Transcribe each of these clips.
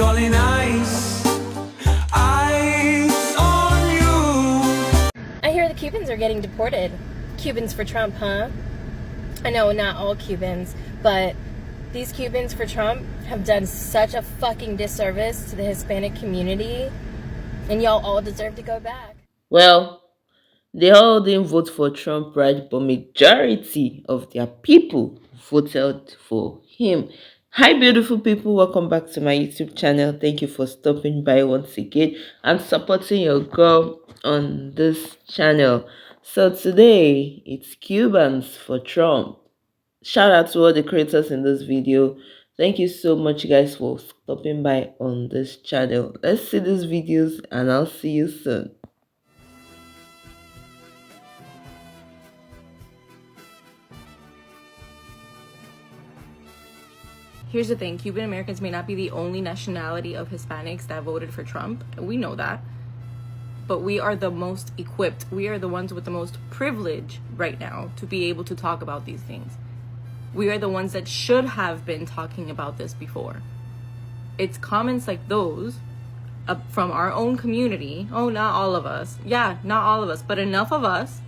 calling ice, ice on you. I hear the Cubans are getting deported. Cubans for Trump, huh? I know not all Cubans, but these Cubans for Trump have done such a fucking disservice to the Hispanic community, and y'all all deserve to go back. Well, they all didn't vote for Trump, right? But majority of their people voted for him. Hi, beautiful people. Welcome back to my YouTube channel. Thank you for stopping by once again and supporting your girl on this channel. So today, it's Cubans for Trump. Shout out to all the creators in this video. Thank you so much, guys, for stopping by on this channel. Let's see these videos and I'll see you soon. Here's the thing, Cuban Americans may not be the only nationality of Hispanics that voted for Trump. We know that. But we are the most equipped. We are the ones with the most privilege right now to be able to talk about these things. We are the ones that should have been talking about this before. It's comments like those from our own community. Oh, not all of us. Yeah, not all of us, but enough of us,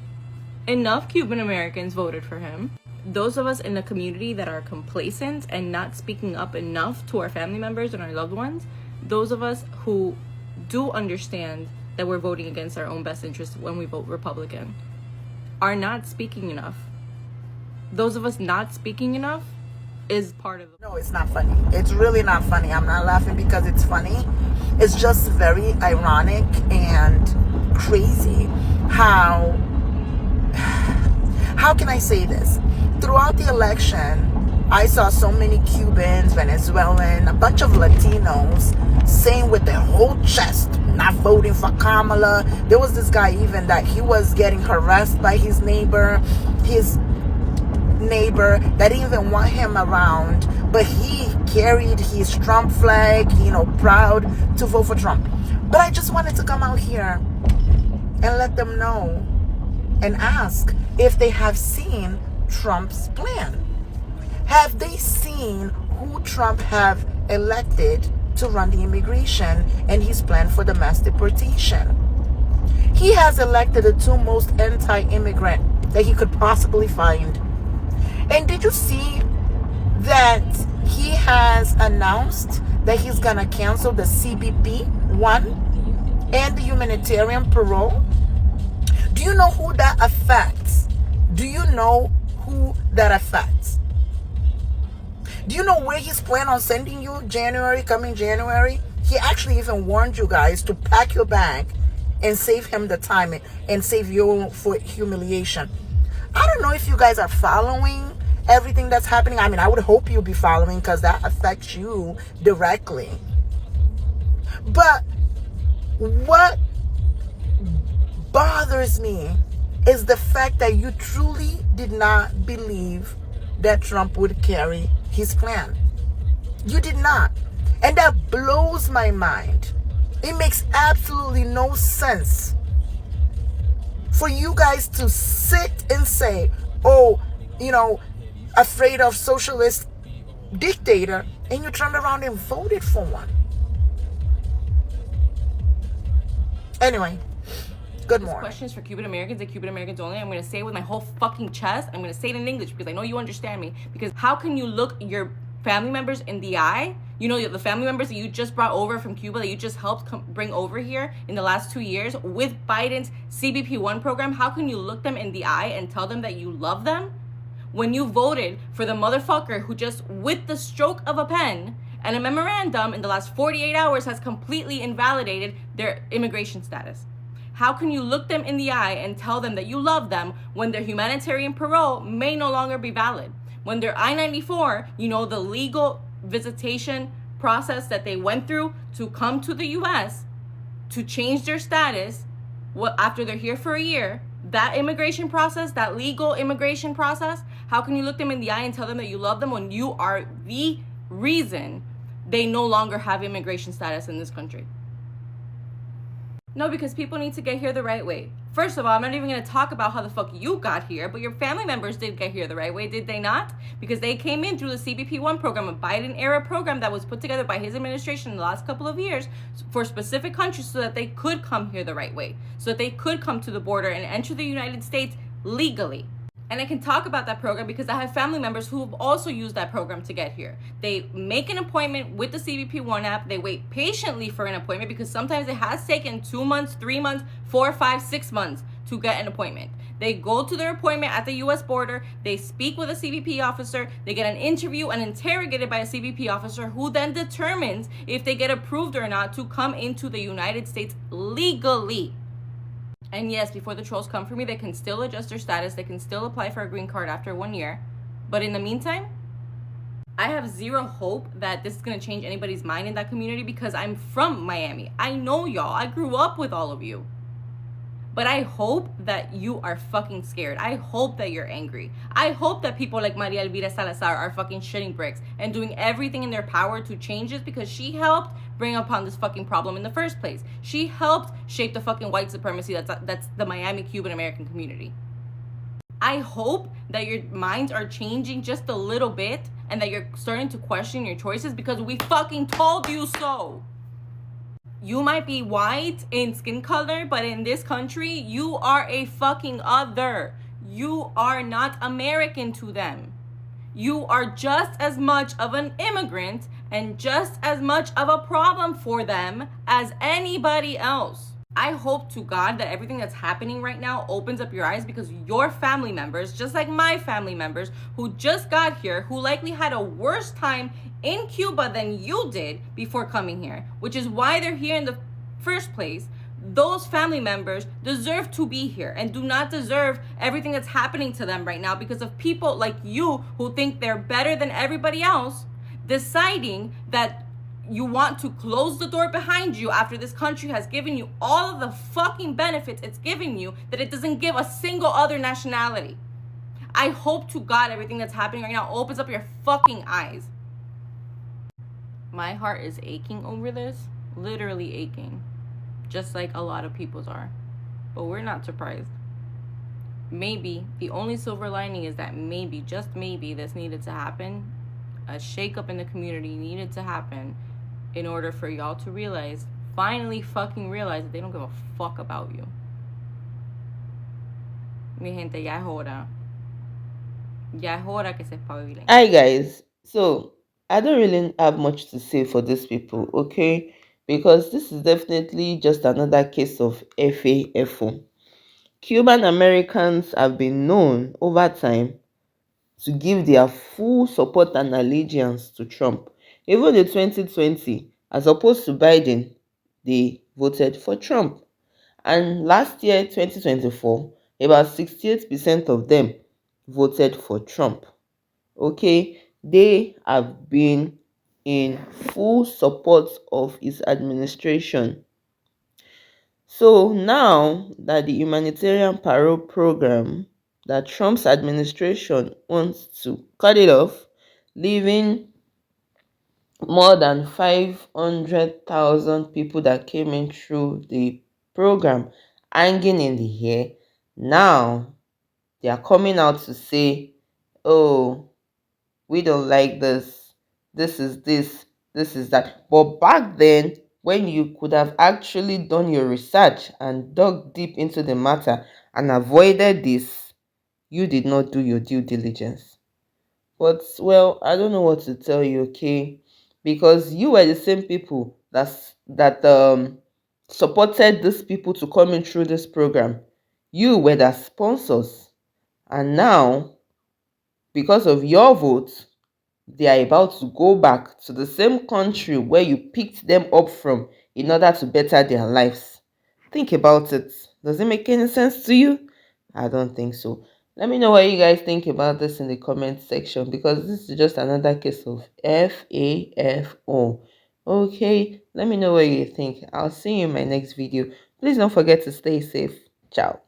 enough Cuban Americans voted for him. Those of us in the community that are complacent and not speaking up enough to our family members and our loved ones, those of us who do understand that we're voting against our own best interests when we vote Republican, are not speaking enough. Those of us not speaking enough is part of No, it's not funny. It's really not funny. I'm not laughing because it's funny. It's just very ironic and crazy how can I say this? Throughout the election, I saw so many Cubans, Venezuelan, a bunch of Latinos saying with their whole chest, not voting for Kamala. There was this guy even that he was getting harassed by his neighbor that didn't even want him around, but he carried his Trump flag, proud to vote for Trump. But I just wanted to come out here and let them know and ask if they have seen Trump's plan. Have they seen who Trump have elected to run the immigration and his plan for the mass deportation? He has elected the two most anti-immigrant that he could possibly find. And did you see that he has announced that he's gonna cancel the CBP 1 and the humanitarian parole? Do you know who that affects? Do you know who that affects? Do you know where he's planning on sending you coming January? He actually even warned you guys to pack your bag and save him the time and save you for humiliation. I don't know if you guys are following everything that's happening. I mean, I would hope you'll be following because that affects you directly. But what bothers me is the fact that you truly did not believe that Trump would carry his plan. You did not. And that blows my mind. It makes absolutely no sense for you guys to sit and say, oh, afraid of socialist dictator, and you turned around and voted for one. Anyway, good morning. Questions for Cuban Americans and Cuban Americans only. I'm going to say it with my whole fucking chest. I'm going to say it in English because I know you understand me. Because how can you look your family members in the eye? The family members that you just brought over from Cuba, that you just helped bring over here in the last 2 years with Biden's CBP1 program. How can you look them in the eye and tell them that you love them when you voted for the motherfucker who just, with the stroke of a pen and a memorandum in the last 48 hours, has completely invalidated their immigration status? How can you look them in the eye and tell them that you love them when their humanitarian parole may no longer be valid? When their I-94, the legal visitation process that they went through to come to the U.S. to change their status after they're here for a year, that immigration process, that legal immigration process, how can you look them in the eye and tell them that you love them when you are the reason they no longer have immigration status in this country? No, because people need to get here the right way. First of all, I'm not even going to talk about how the fuck you got here, but your family members did get here the right way, did they not? Because they came in through the CBP-1 program, a Biden-era program that was put together by his administration in the last couple of years for specific countries so that they could come here the right way, so that they could come to the border and enter the United States legally. And I can talk about that program because I have family members who have also used that program to get here. They make an appointment with the CBP-1 app. They wait patiently for an appointment because sometimes it has taken 2 months, 3 months, 4, 5, 6 months to get an appointment. They go to their appointment at the US border. They speak with a CBP officer. They get an interview and interrogated by a CBP officer who then determines if they get approved or not to come into the United States legally. And yes, before the trolls come for me, they can still adjust their status. They can still apply for a green card after 1 year. But in the meantime, I have zero hope that this is going to change anybody's mind in that community because I'm from Miami. I know y'all. I grew up with all of you. But I hope that you are fucking scared. I hope that you're angry. I hope that people like Maria Elvira Salazar are fucking shitting bricks and doing everything in their power to change this because she helped bring upon this fucking problem in the first place. She helped shape the fucking white supremacy that's the Miami Cuban American community. I hope that your minds are changing just a little bit and that you're starting to question your choices because we fucking told you so. You might be white in skin color, but in this country, you are a fucking other. You are not American to them. You are just as much of an immigrant and just as much of a problem for them as anybody else. I hope to God that everything that's happening right now opens up your eyes because your family members, just like my family members who just got here, who likely had a worse time in Cuba than you did before coming here, which is why they're here in the first place, those family members deserve to be here and do not deserve everything that's happening to them right now because of people like you who think they're better than everybody else, deciding that you want to close the door behind you after this country has given you all of the fucking benefits it's giving you that it doesn't give a single other nationality. I hope to God everything that's happening right now opens up your fucking eyes. My heart is aching over this, literally aching, just like a lot of people's are. But we're not surprised. Maybe the only silver lining is that maybe, just maybe, this needed to happen. A shakeup in the community needed to happen in order for y'all to realize, finally fucking realize that they don't give a fuck about you. Mi gente, ya es hora. Ya es hora que se espabilen. Hi guys, so I don't really have much to say for these people, okay? Because this is definitely just another case of FAFO. Cuban Americans have been known over time to give their full support and allegiance to Trump. Even in 2020, as opposed to Biden, they voted for Trump. And last year, 2024, about 68% of them voted for Trump. Okay, they have been in full support of his administration. So now that the humanitarian parole program that Trump's administration wants to cut it off, leaving more than 500,000 people that came in through the program hanging in the air, now they are coming out to say, oh, we don't like this, this is this, this is that. But back then, when you could have actually done your research and dug deep into the matter and avoided this, you did not do your due diligence. But, well, I don't know what to tell you, okay? Because you were the same people that supported these people to come in through this program. You were the sponsors. And now, because of your vote, they are about to go back to the same country where you picked them up from in order to better their lives. Think about it. Does it make any sense to you? I don't think so. Let me know what you guys think about this in the comment section because this is just another case of FAFO. Okay, let me know what you think. I'll see you in my next video. Please don't forget to stay safe. Ciao.